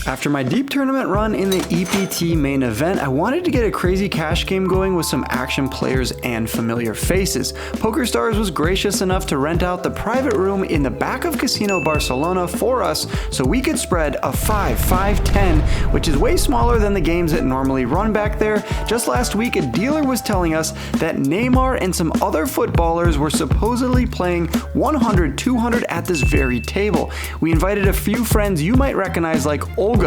After my deep tournament run in the EPT main event, I wanted to get a crazy cash game going with some action players and familiar faces. PokerStars was gracious enough to rent out the private room in the back of Casino Barcelona for us so we could spread a 5-5-10, which is way smaller than the games that normally run back there. Just last week, a dealer was telling us that Neymar and some other footballers were supposedly playing 100, 200 at this very table. We invited a few friends you might recognize like Olga,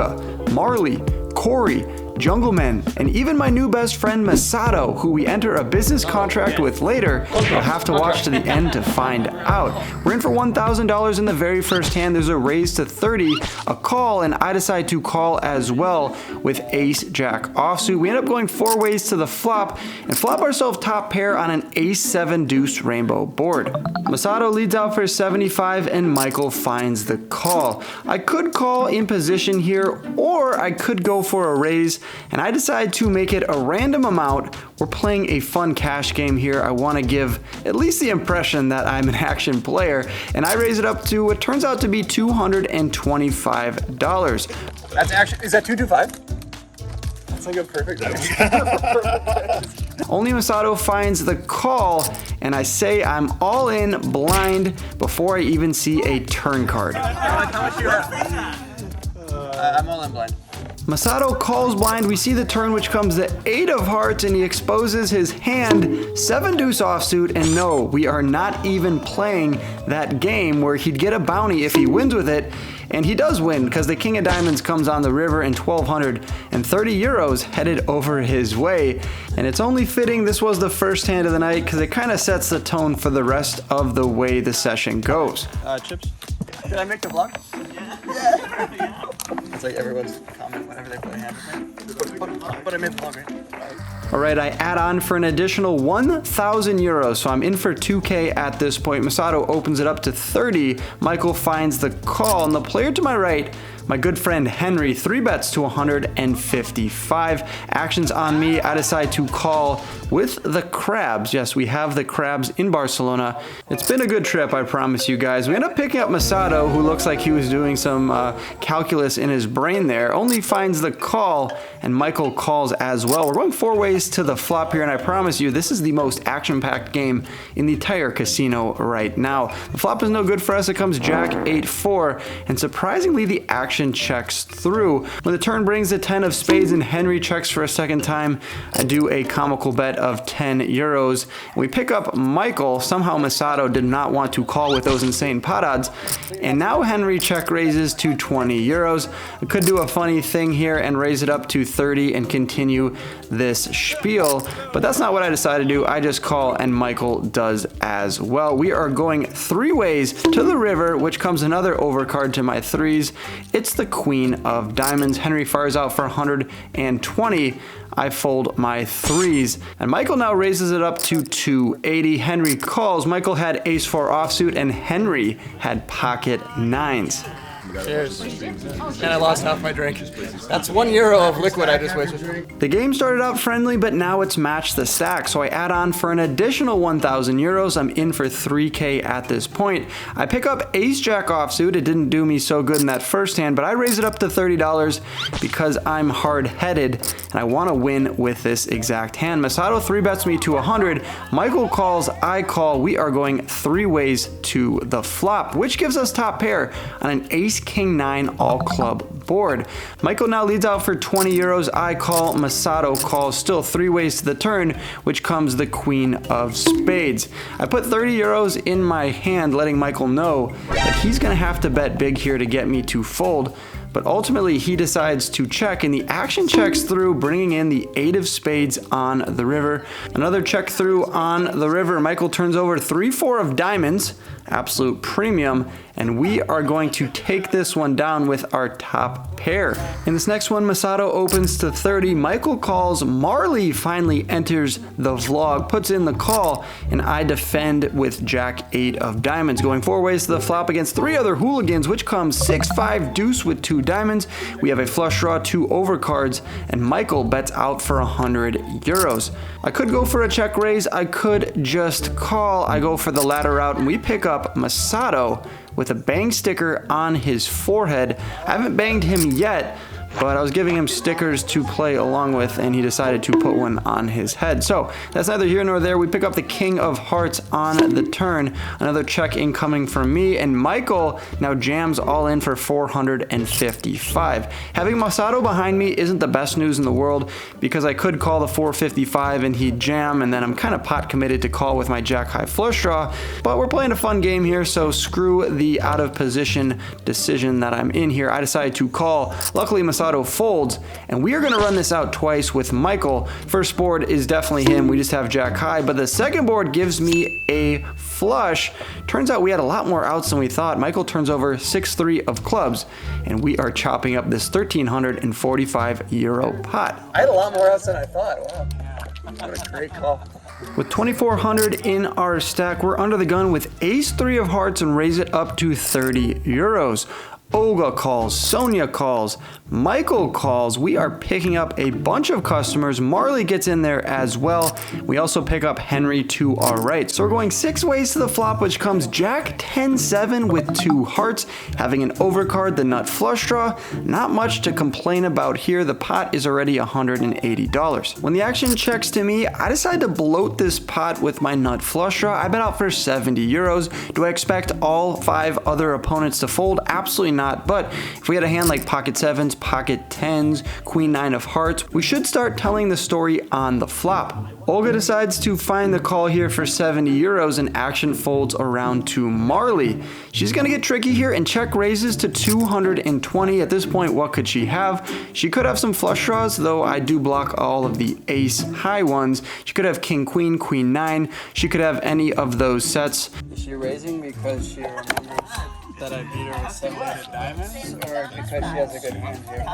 Marley, Corey, Jungleman, and even my new best friend Masato, who we enter a business contract with later. You'll have to watch to the end to find out. We're in for $1,000 in the very first hand. There's a raise to 30, a call, and I decide to call as well with ace-jack offsuit. We end up going 4 ways to the flop and flop ourselves top pair on an ace-7 deuce rainbow board. Masato leads out for 75 and Michael finds the call. I could call in position here, or I could go for a raise, and I decide to make it a random amount. We're playing a fun cash game here. I want to give at least the impression that I'm an action player, and I raise it up to what turns out to be $225. That's actually, is that 225? That's like a perfect. Only Masato finds the call, and I say I'm all in blind before I even see a turn card. How much do you have? I'm all in blind. Masato calls blind. We see the turn, which comes the 8 of hearts, and he exposes his hand, 7 deuce offsuit, and no, we are not even playing that game where he'd get a bounty if he wins with it, and he does win because the king of diamonds comes on the river and 1,230 euros headed over his way. And it's only fitting this was the first hand of the night because it kind of sets the tone for the rest of the way the session goes. Chips. Did I make the vlog? Yeah. It's like everyone's comment whenever they play a hand with me. But I made the vlog, right? All right, I add on for an additional 1,000 euros, so I'm in for 2K at this point. Masato opens it up to 30. Michael finds the call, and the player to my right, my good friend Henry, 3 bets to 155. Actions on me. I decide to call with the crabs. Yes, we have the crabs in Barcelona. It's been a good trip, I promise you guys. We end up picking up Masato, who looks like he was doing some calculus in his brain there. Only finds the call, and Michael calls as well. We're going 4 ways to the flop here, and I promise you, this is the most action-packed game in the entire casino right now. The flop is no good for us. It comes Jack 8-4, and surprisingly, the action checks through. When the turn brings the 10 of spades and Henry checks for a second time, I do a comical bet of 10 euros. We pick up Michael. Somehow Masato did not want to call with those insane pot odds, and now Henry check raises to 20 euros. I could do a funny thing here and raise it up to 30 and continue this spiel, but that's not what I decided to do. I just call, and Michael does as well. We are going 3 ways to the river, which comes another overcard to my 3s. It's the queen of diamonds. Henry fires out for 120. I fold my 3s, and Michael now raises it up to 280. Henry calls. Michael had ace-4 offsuit, and Henry had pocket 9s. Cheers. And I lost half my drink. That's €1 of liquid I just wasted. The game started out friendly, but now it's matched the stack, so I add on for an additional 1,000 euros. I'm in for 3K at this point. I pick up ace-jack offsuit. It didn't do me so good in that first hand, but I raise it up to $30 because I'm hard-headed, and I want to win with this exact hand. Masato 3-bets me to 100. Michael calls, I call. We are going 3 ways to the flop, which gives us top pair on an ace-king-9 all-club board. Michael now leads out for 20 euros. I call. Masato calls. Still 3 ways to the turn, which comes the queen of spades. I put 30 euros in my hand, letting Michael know that he's going to have to bet big here to get me to fold. But ultimately, he decides to check, and the action checks through, bringing in the 8 of spades on the river. Another check through on the river. Michael turns over 3-4 of diamonds, absolute premium, and we are going to take this one down with our top pair. In this next one, Masato opens to 30. Michael calls. Marley finally enters the vlog, puts in the call, and I defend with Jack 8 of diamonds, going 4 ways to the flop against 3 other hooligans, which comes 6-5 deuce with 2 2 diamonds. We have a flush draw, 2 overcards, and Michael bets out for 100 euros. I could go for a check raise. I could just call. I go for the latter route, and we pick up Masato with a bang sticker on his forehead. I haven't banged him yet, but I was giving him stickers to play along with, and he decided to put one on his head. So that's neither here nor there. We pick up the King of Hearts on the turn. Another check incoming from me, and Michael now jams all in for 455. Having Masato behind me isn't the best news in the world, because I could call the 455 and he'd jam, and then I'm kind of pot committed to call with my jack high flush draw. But we're playing a fun game here, so screw the out of position decision that I'm in here. I decided to call. Luckily, Masato folds, and we are going to run this out twice with Michael. First board is definitely him. We just have jack high, but the second board gives me a flush. Turns out we had a lot more outs than we thought. Michael turns over 6-3 of clubs, and we are chopping up this 1,345 euro pot. I had a lot more outs than I thought. Wow. What a great call. With 2,400 in our stack, we're under the gun with ace-3 of hearts and raise it up to 30 euros. Olga calls, Sonia calls, Michael calls. We are picking up a bunch of customers. Marley gets in there as well. We also pick up Henry to our right. So we're going 6 ways to the flop, which comes Jack 10-7 with 2 hearts, having an overcard, the nut flush draw. Not much to complain about here. The pot is already $180. When the action checks to me, I decide to bloat this pot with my nut flush draw. I bet out for 70 euros. Do I expect all 5 other opponents to fold? Absolutely not. But if we had a hand like pocket 7s, pocket 10s, queen 9 of hearts, we should start telling the story on the flop. Olga decides to find the call here for 70 euros, and action folds around to Marley. She's gonna get tricky here and check raises to 220. At this point, what could she have? She could have some flush draws, though I do block all of the ace high ones. She could have king queen, queen 9. She could have any of those sets. Is she raising because she remembers that I beat her with 700 diamonds, or because she has a good hand here?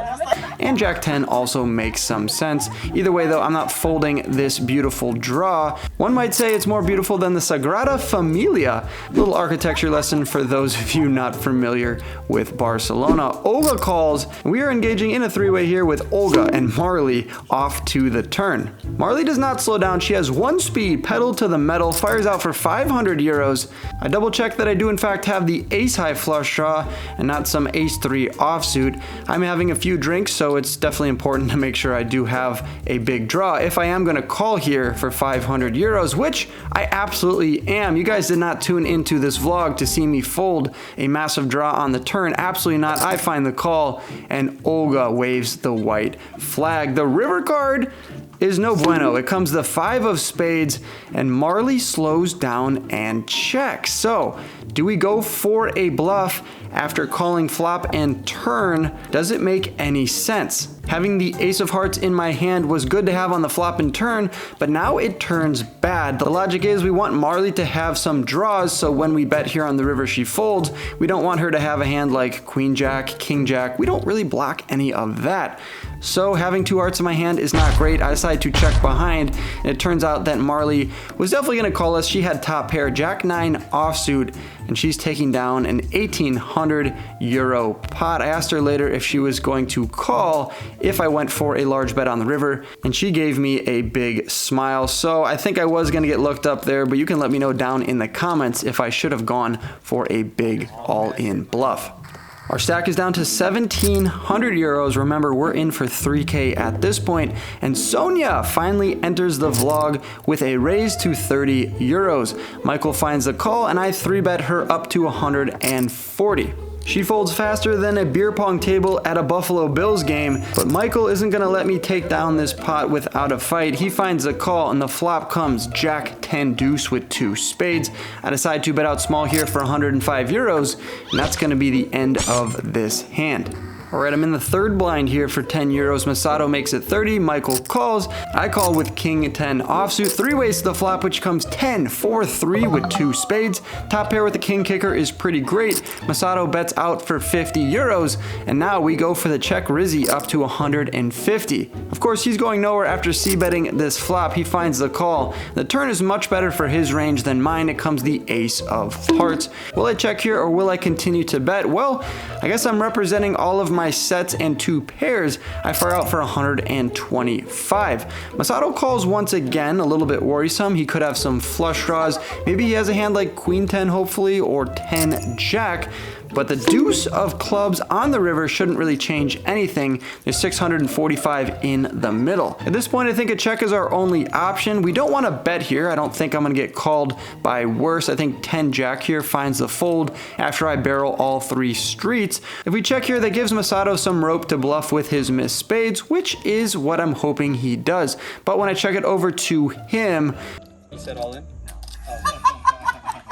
And Jack 10 also makes some sense. Either way though, I'm not folding this beautiful draw. One might say it's more beautiful than the Sagrada Familia. Little architecture lesson for those of you not familiar with Barcelona. Olga calls. We are engaging in a 3-way here with Olga and Marley off to the turn. Marley does not slow down. She has 1 speed, pedal to the metal, fires out for 500 euros. I double check that I do in fact have the ace high flush draw and not some ace-3 offsuit. I'm having a few drinks, so it's definitely important to make sure I do have a big draw if I am going to call here for 500 euros, which I absolutely am. You guys did not tune into this vlog to see me fold a massive draw on the turn. Absolutely not. I find the call, and Olga waves the white flag. The river card is no bueno. It comes the 5 of spades, and Marley slows down and checks. So, do we go for a bluff after calling flop and turn? Does it make any sense? Having the ace of hearts in my hand was good to have on the flop and turn, but now it turns bad. The logic is we want Marley to have some draws, so when we bet here on the river she folds, we don't want her to have a hand like queen jack, king jack. We don't really block any of that. So having 2 hearts in my hand is not great. I decided to check behind, and it turns out that Marley was definitely going to call us. She had top pair, jack 9 offsuit, and she's taking down an 1,800 euro pot. I asked her later if she was going to call if I went for a large bet on the river, and she gave me a big smile. So I think I was going to get looked up there, but you can let me know down in the comments if I should have gone for a big all-in bluff. Our stack is down to 1,700 euros. Remember, we're in for 3K at this point. And Sonia finally enters the vlog with a raise to 30 euros. Michael finds the call, and I 3-bet her up to 140. She folds faster than a beer pong table at a Buffalo Bills game, but Michael isn't gonna let me take down this pot without a fight. He finds the call, and the flop comes jack 10 deuce with 2 spades. I decide to bet out small here for 105 euros, and that's gonna be the end of this hand. Alright, I'm in the 3rd blind here for 10 euros. Masato makes it 30. Michael calls. I call with king 10 offsuit. 3 ways to the flop, which comes 10, 4, 3 with 2 spades. Top pair with the king kicker is pretty great. Masato bets out for 50 euros. And now we go for the check Rizzy up to 150. Of course, he's going nowhere after c-betting this flop. He finds the call. The turn is much better for his range than mine. It comes the ace of hearts. Will I check here or will I continue to bet? Well, I guess I'm representing all of my my sets and 2 pairs, I fire out for 125. Masato calls once again, a little bit worrisome. He could have some flush draws. Maybe he has a hand like Queen 10 hopefully, or 10 Jack. But the deuce of clubs on the river shouldn't really change anything. There's 645 in the middle. At this point, I think a check is our only option. We don't want to bet here. I don't think I'm going to get called by worse. I think 10 Jack here finds the fold after I barrel all 3 streets. If we check here, that gives Masato some rope to bluff with his missed spades, which is what I'm hoping he does. But when I check it over to him, You said all in?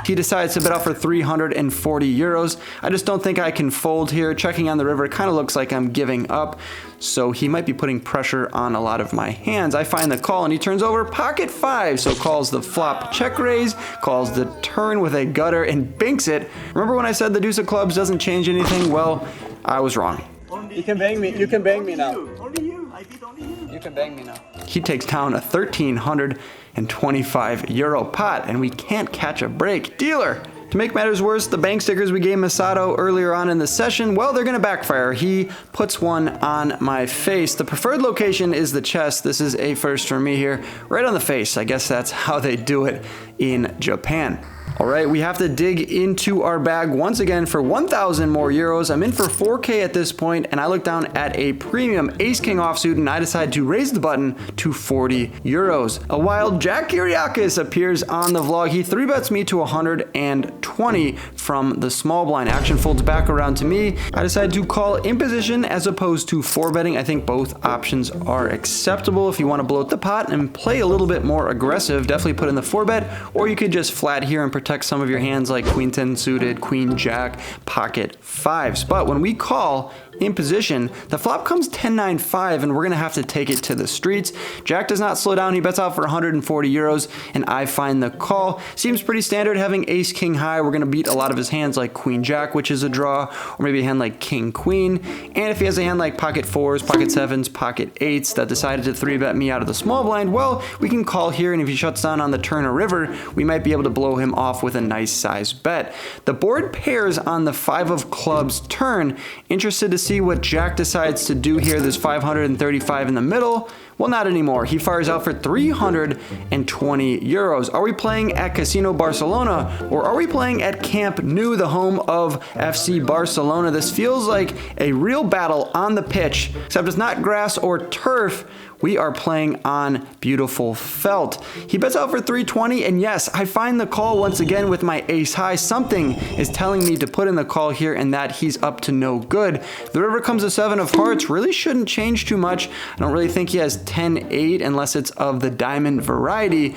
he decides to bet out for 340 euros. I just don't think I can fold here. Checking on the river kind of looks like I'm giving up. So he might be putting pressure on a lot of my hands. I find the call and he turns over pocket 5. So calls the flop check raise, calls the turn with a gutter and binks it. Remember when I said the deuce of clubs doesn't change anything? Well, I was wrong. You can bang me. You can bang me now. Only you. I did only you. You can bang me now. He takes down a 1,325 euro pot and we can't catch a break. Dealer! To make matters worse, the bank stickers we gave Masato earlier on in the session, well, they're gonna backfire. He puts one on my face. The preferred location is the chest. This is a first for me here, right on the face. I guess that's how they do it in Japan. All right, we have to dig into our bag once again for 1,000 more euros. I'm in for 4K at this point, and I look down at a premium ace-king offsuit, and I decide to raise the button to 40 euros. A wild Jack Kyriakis appears on the vlog. He 3-bets me to 120 from the small blind. Action folds back around to me. I decide to call in position as opposed to 4-betting. I think both options are acceptable. If you want to bloat the pot and play a little bit more aggressive, definitely put in the 4-bet, or you could just flat here and protect some of your hands like Queen 10 suited, Queen Jack, pocket 5s. But when we call in position, the flop comes 10-9-5 and we're gonna have to take it to the streets. Jack does not slow down. He bets out for 140 euros and I find the call. Seems pretty standard having ace king high. We're gonna beat a lot of his hands like Queen Jack, which is a draw, or maybe a hand like King Queen. And if he has a hand like pocket 4s, pocket 7s, pocket 8s that decided to 3-bet me out of the small blind, well, we can call here, and if he shuts down on the turn or river, we might be able to blow him off with a nice size bet. The board pairs on the 5 of clubs turn. Interested to see what Jack decides to do here. There's 535 in the middle. Well, not anymore. He fires out for 320 euros. Are we playing at Casino Barcelona, or are we playing at Camp Nou, the home of FC Barcelona? This feels like a real battle on the pitch, except it's not grass or turf. We are playing on beautiful felt. He bets out for 320, and yes, I find the call once again with my ace high. Something is telling me to put in the call here and that he's up to no good. The river comes a 7 of hearts, really shouldn't change too much. I don't really think he has 10-8 unless it's of the diamond variety. Is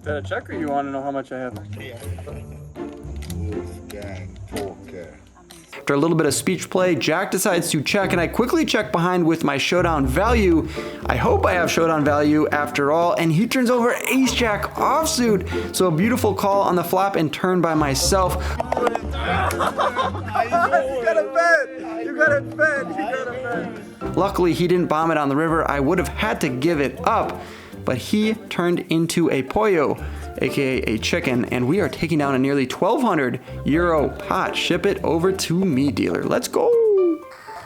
that a check, or you want to know how much I have? Wolfgang poker. After a little bit of speech play, Jack decides to check, and I quickly check behind with my showdown value. I hope I have showdown value after all, and he turns over ace jack offsuit. So a beautiful call on the flop and turn by myself. You gotta bet! You gotta bet! You gotta bet! Luckily, he didn't bomb it on the river. I would have had to give it up, but he turned into a pollo, aka a chicken, and we are taking down a nearly 1,200 euro pot. Ship it over to me, dealer. Let's go.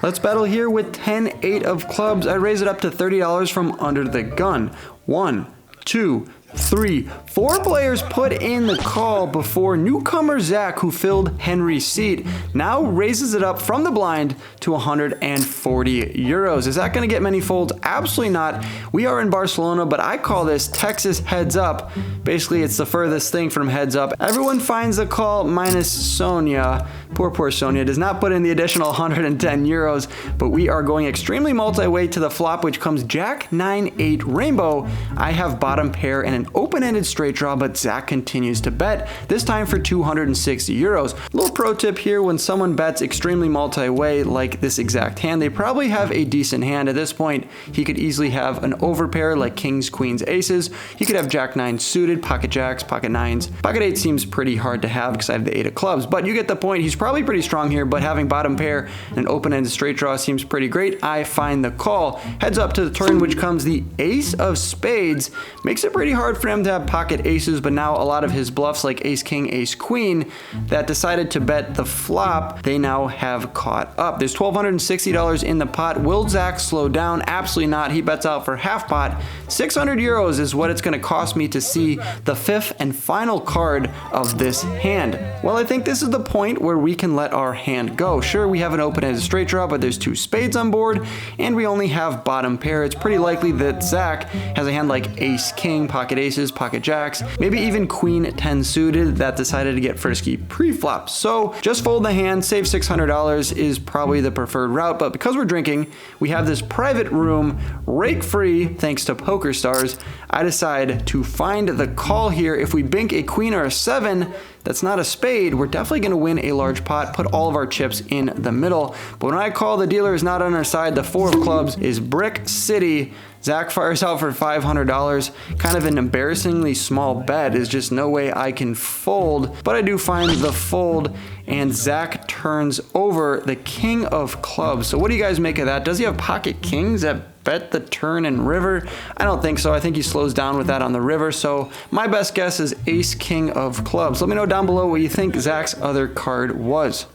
Let's battle here with 10-8 of clubs. I raise it up to $30 from under the gun. 1, 2, 3, 4 players put in the call before newcomer Zach, who filled Henry's seat, now raises it up from the blind to 140 euros. Is that going to get many folds? Absolutely not. We are in Barcelona, but I call this Texas heads up. Basically, it's the furthest thing from heads up. Everyone finds the call minus Sonia. Poor Sonia does not put in the additional 110 euros, but we are going extremely multi-way to the flop, which comes Jack 9-8 rainbow. I have bottom pair and an open-ended straight draw, but Zach continues to bet, this time for 260 euros. Little pro tip here: when someone bets extremely multi-way like this exact hand, they probably have a decent hand. At this point, he could easily have an overpair like kings, queens, aces. He could have jack 9 suited, pocket jacks, pocket 9s. Pocket 8 seems pretty hard to have because I have the 8 of clubs, but you get the point. He's probably pretty strong here, but having bottom pair and an open-ended straight draw seems pretty great. I find the call. Heads up to the turn, which comes the ace of spades. Makes it pretty hard hard for him to have pocket aces, but now a lot of his bluffs like ace king, ace queen that decided to bet the flop, they now have caught up. There's $1,260 in the pot. Will Zach slow down? Absolutely not. He bets out for half pot. 600 euros is what it's going to cost me to see the fifth and final card of this hand. Well, I think this is the point where we can let our hand go. Sure, we have an open as a straight draw, but there's 2 spades on board, and we only have bottom pair. It's pretty likely that Zach has a hand like ace king, pocket aces, pocket jacks, maybe even queen 10 suited that decided to get frisky pre-flop. So just fold the hand, save $600 is probably the preferred route, but because we're drinking, we have this private room, rake free, thanks to Poker Stars. I decide to find the call here. If we bink a queen or a 7, that's not a spade, we're definitely going to win a large pot, put all of our chips in the middle. But when I call, the dealer is not on our side. The 4 of clubs is Brick City. Zach fires out for $500. Kind of an embarrassingly small bet. There's just no way I can fold, but I do find the fold, and Zach turns over the king of clubs. So what do you guys make of that? Does he have pocket kings that bet the turn and river? I don't think so. I think he slows down with that on the river. So my best guess is ace king of clubs. Let me know down below what you think Zach's other card was.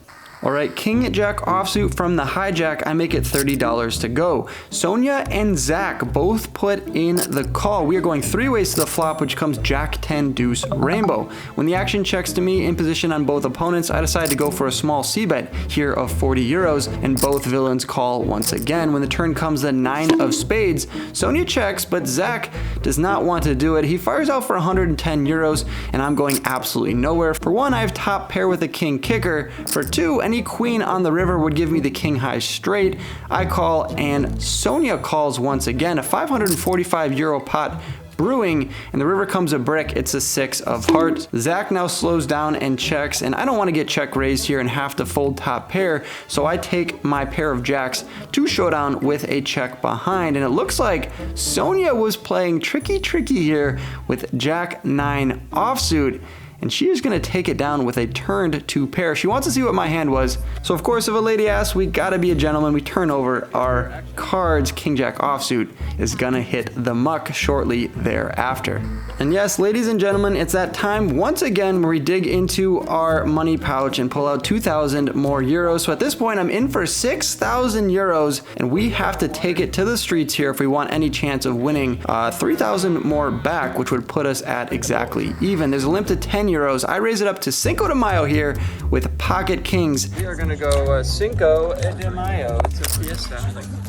All right, king jack offsuit from the hijack, I make it $30 to go. Sonia and Zach both put in the call. We are going 3 ways to the flop, which comes jack 10 deuce rainbow. When the action checks to me in position on both opponents, I decide to go for a small c-bet here of 40 euros, and both villains call once again. When the turn comes the 9 of spades, Sonia checks, but Zach does not want to do it. He fires out for 110 euros, and I'm going absolutely nowhere. For 1, I have top pair with a king kicker. For 2, any queen on the river would give me the king high straight. I call, and Sonia calls once again. A 545 euro pot brewing, and the river comes a brick. It's a 6 of hearts. Zach now slows down and checks, and I don't want to get check raised here and have to fold top pair, so I take my pair of jacks to showdown with a check behind, and it looks like Sonia was playing tricky here with jack 9 offsuit, and she is going to take it down with a turned 2 pair. She wants to see what my hand was. So of course, if a lady asks, we gotta be a gentleman. We turn over our cards. King jack offsuit is gonna hit the muck shortly thereafter. And yes, ladies and gentlemen, it's that time once again where we dig into our money pouch and pull out 2,000 more euros. So at this point, I'm in for 6,000 euros, and we have to take it to the streets here if we want any chance of winning 3,000 more back, which would put us at exactly even. There's a limit to 10 euros. I raise it up to Cinco de Mayo here with pocket kings. We are gonna go Cinco de Mayo. It's a fiesta.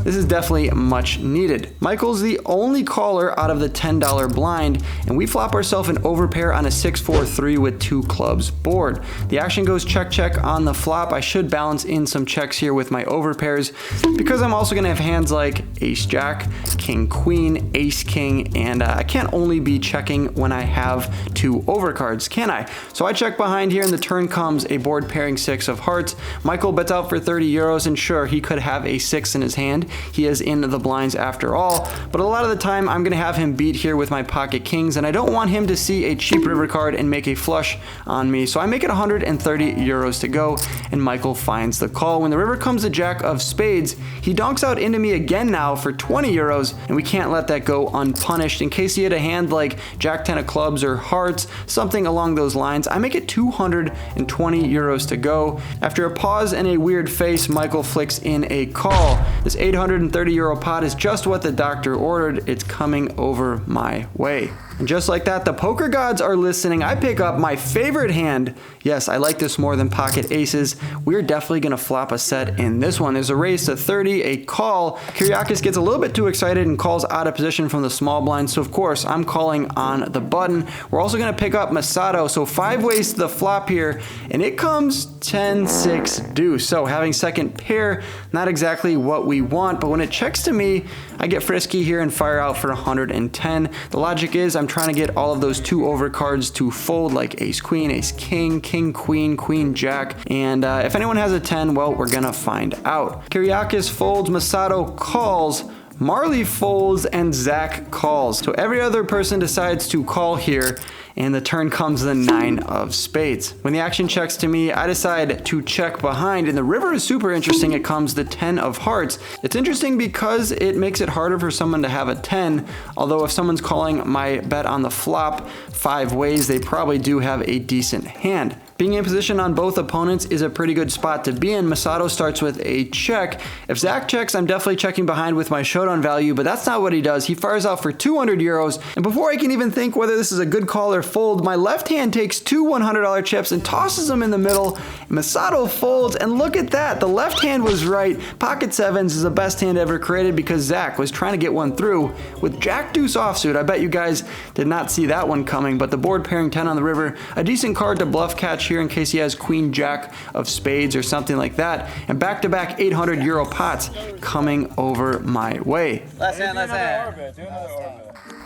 This is definitely much needed. Michael's the only caller out of the $10 blind, and we flop ourselves an overpair on a 6-4-3 with 2 clubs board. The action goes check on the flop. I should balance in some checks here with my overpairs, because I'm also gonna have hands like ace jack, king queen, ace king, and I can't only be checking when I have 2 overcards, can I? So I check behind here, and the turn comes a board pairing 6 of hearts. Michael bets out for 30 euros, and sure, he could have a 6 in his hand. He is in the blinds after all, but a lot of the time I'm gonna have him beat here with my pocket kings, and I don't want him to see a cheap river card and make a flush on me. So I make it 130 euros to go, and Michael finds the call. When the river comes the jack of spades, he donks out into me again now for 20 euros, and we can't let that go unpunished. In case he had a hand like jack 10 of clubs or hearts, something along those lines, I make it 220 euros to go. After a pause and a weird face, Michael flicks in a call. This 830 euro pot is just what the doctor ordered. It's coming over my way. And just like that, the poker gods are listening. I pick up my favorite hand. Yes, I like this more than pocket aces. We're definitely gonna flop a set in this one. There's a raise to 30, a call. Kyriakis gets a little bit too excited and calls out of position from the small blind. So of course, I'm calling on the button. We're also gonna pick up Masato. So 5 ways to the flop here, and it comes 10-6 deuce. So having second pair, not exactly what we want, but when it checks to me, I get frisky here and fire out for 110. The logic is I'm trying to get all of those 2 overcards to fold, like ace queen, ace king, king queen, queen jack, and if anyone has a 10, well, we're gonna find out. Kyriakis folds, Masato calls, Marley folds and Zach calls. So every other person decides to call here, and the turn comes the 9 of spades. When the action checks to me, I decide to check behind, and the river is super interesting. It comes the 10 of hearts. It's interesting because it makes it harder for someone to have a 10, although if someone's calling my bet on the flop 5 ways, they probably do have a decent hand. Being in position on both opponents is a pretty good spot to be in. Masato starts with a check. If Zach checks, I'm definitely checking behind with my showdown value, but that's not what he does. He fires out for 200 euros, and before I can even think whether this is a good call or fold, my left hand takes 2 $100 chips and tosses them in the middle. Masato folds, and look at that. The left hand was right. Pocket sevens is the best hand ever created because Zach was trying to get one through with Jack Deuce offsuit. I bet you guys did not see that one coming, but the board pairing 10 on the river, a decent card to bluff catch here in case he has Queen Jack of spades or something like that, and back-to-back 800 euro pots coming over my way. Last hand.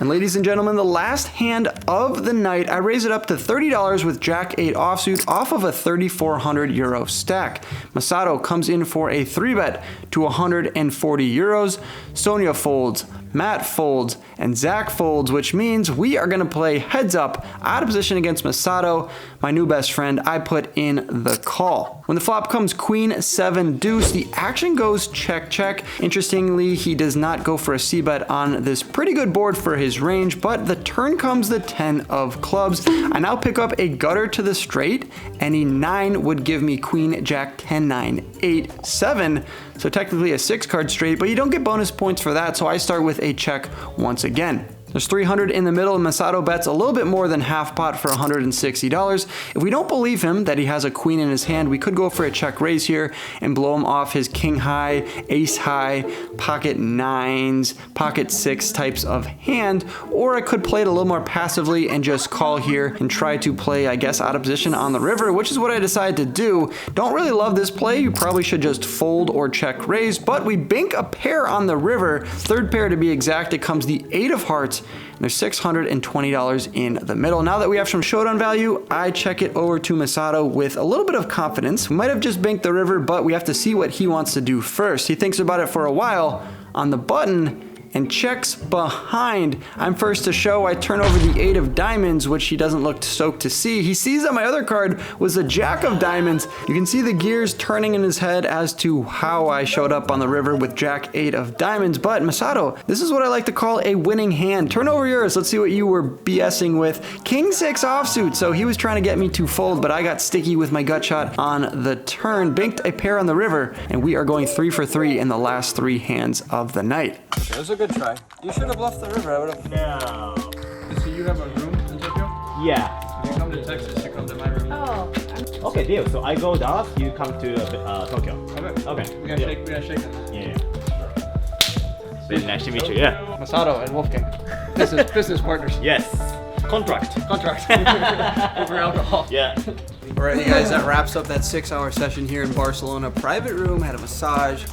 And ladies and gentlemen, the last hand of the night, I raise it up to $30 with Jack 8 offsuit off of a 3,400 euro stack. Masato comes in for a 3-bet to 140 euros. Sonia folds, Matt folds, and Zach folds, which means we are going to play heads up, out of position against Masato, my new best friend. I put in the call. When the flop comes Queen 7 deuce, the action goes check check. Interestingly, he does not go for a c-bet on this pretty good board for his range, but the turn comes the 10 of clubs. I now pick up a gutter to the straight. Any 9 would give me Queen Jack 10 9 8 7. So technically a 6-card straight, but you don't get bonus points for that, so I start with a check once again. There's 300 in the middle, and Masato bets a little bit more than half pot for $160. If we don't believe him that he has a queen in his hand, we could go for a check raise here and blow him off his king high, ace high, pocket 9s, pocket 6 types of hand, or I could play it a little more passively and just call here and try to play, I guess, out of position on the river, which is what I decided to do. Don't really love this play. You probably should just fold or check raise, but we bank a pair on the river, third pair to be exact. It comes the 8 of hearts, and there's $620 in the middle. Now that we have some showdown value, I check it over to Masato with a little bit of confidence. We might have just banked the river, but we have to see what he wants to do first. He thinks about it for a while on the button and checks behind. I'm first to show. I turn over the 8 of diamonds, which he doesn't look stoked to see. He sees that my other card was a Jack of diamonds. You can see the gears turning in his head as to how I showed up on the river with Jack 8 of diamonds. But Masato, this is what I like to call a winning hand. Turn over yours. Let's see what you were BSing with. King 6 offsuit. So he was trying to get me to fold, but I got sticky with my gut shot on the turn. Banked a pair on the river, and we are going 3 for 3 in the last 3 hands of the night. Okay, that was a good try. You should have left the river. I would have. No. So you have a room in Tokyo? Yeah. You come to Texas to come to my room. Oh. Okay, deal. So I go Dallas, you come to Tokyo. Okay. Okay. We gotta shake on that. Yeah. Very nice to meet you. Yeah. Masato and Wolfgang. Business partners. Yes. Contract. Over alcohol. Yeah. Alright, you guys, that wraps up that 6-hour session here in Barcelona. Private room, had a massage.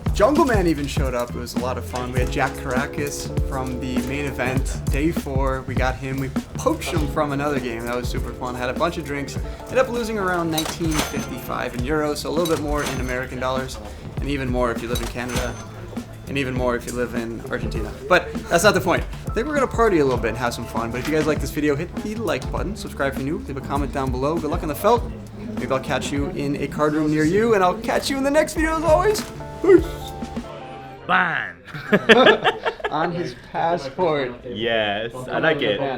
Jungleman even showed up. It was a lot of fun. We had Jack Caracas from the main event, day 4. We got him. We poached him from another game. That was super fun. Had a bunch of drinks. Ended up losing around 19.55 in euros, so a little bit more in American dollars, and even more if you live in Canada, and even more if you live in Argentina. But that's not the point. I think we're gonna party a little bit and have some fun. But if you guys like this video, hit the like button, subscribe if you're new, leave a comment down below. Good luck on the felt. Maybe I'll catch you in a card room near you, and I'll catch you in the next video as always. Peace. Bang. On his passport. Yes, I like it.